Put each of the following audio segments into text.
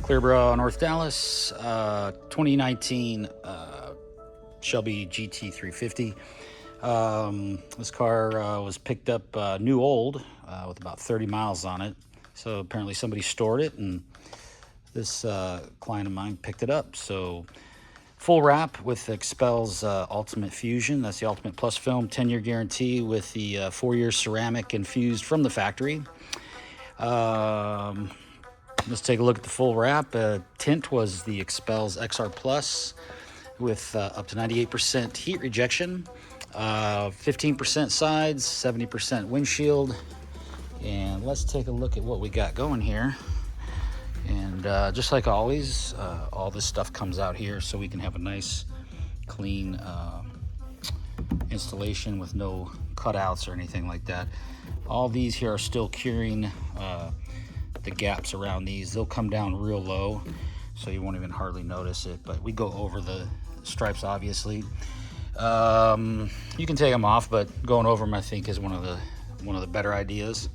Clearbrow, North Dallas, 2019 Shelby GT350. This car was picked up new old with about 30 miles on it. So apparently somebody stored it, and this client of mine picked it up. So full wrap with XPEL's Ultimate Fusion. That's the Ultimate Plus film, 10-year guarantee with the 4-year ceramic infused from the factory. Let's take a look at the full wrap. Tint was the XPEL's XR Plus with up to 98% heat rejection, 15% sides, 70% windshield. And let's take a look at what we got going here. And just like always, all this stuff comes out here so we can have a nice, clean installation with no cutouts or anything like that. All these here are still curing the gaps around these. They'll come down real low, so you won't even hardly notice it, but we go over the stripes, obviously. You can take them off, but going over them, I think, is one of the better ideas.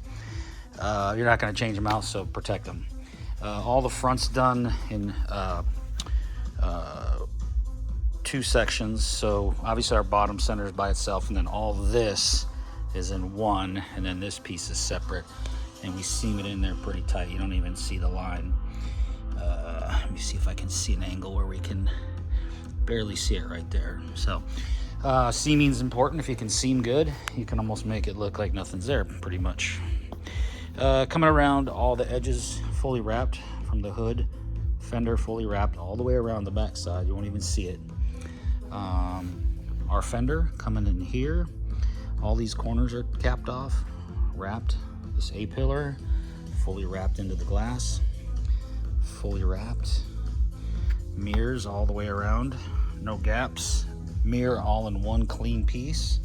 You're not going to change them out, so protect them. All the front's done in 2 sections, so obviously our bottom center is by itself, and then all this is in one, and then this piece is separate, and we seam it in there pretty tight. You don't even see the line. Let me see if I can see an angle where we can barely see it right there. So seaming is important. If you can seam good, you can almost make it look like nothing's there, pretty much. Coming around, all the edges fully wrapped from the hood, fender fully wrapped all the way around the back side. You won't even see it. Our fender coming in here, all these corners are capped off, wrapped. This A-pillar fully wrapped into the glass, fully wrapped. Mirrors all the way around, no gaps. Mirror all in one clean piece,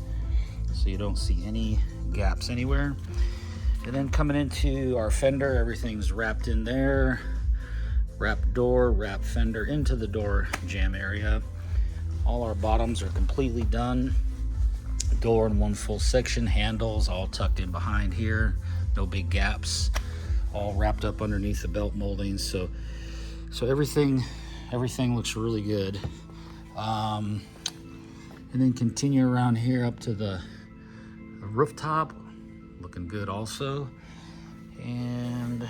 so you don't see any gaps anywhere. And then coming into our fender, everything's wrapped in there. Wrap door, wrap fender into the door jamb area. All our bottoms are completely done. Door in one full section, handles all tucked in behind here. No big gaps. All wrapped up underneath the belt moldings. So everything looks really good. And then continue around here up to the rooftop. Looking good also, and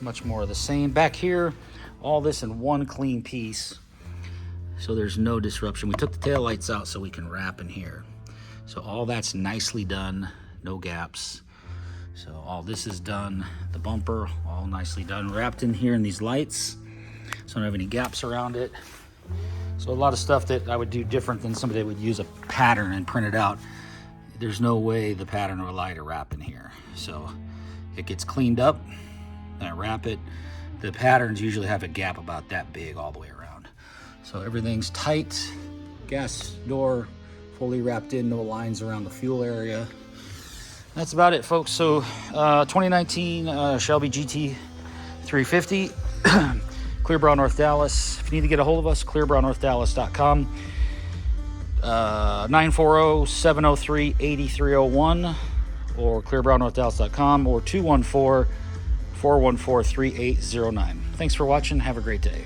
much more of the same back here. All this in one clean piece, so there's no disruption. We took the taillights out so we can wrap in here, so all that's nicely done, no gaps. So all this is done. The bumper all nicely done, wrapped in here in these lights, so I don't have any gaps around it. So a lot of stuff that I would do different than somebody would use a pattern and print it out. There's no way the pattern will allow you to wrap in here. So it gets cleaned up, and I wrap it. The patterns usually have a gap about that big all the way around. So everything's tight. Gas door fully wrapped in, no lines around the fuel area. That's about it, folks. So 2019 Shelby GT350, Clearbrow, North Dallas. If you need to get a hold of us, clearbrownorthdallas.com. 940-703-8301 or clearbrownorthdallas.com or 214-414-3809. Thanks for watching. Have a great day.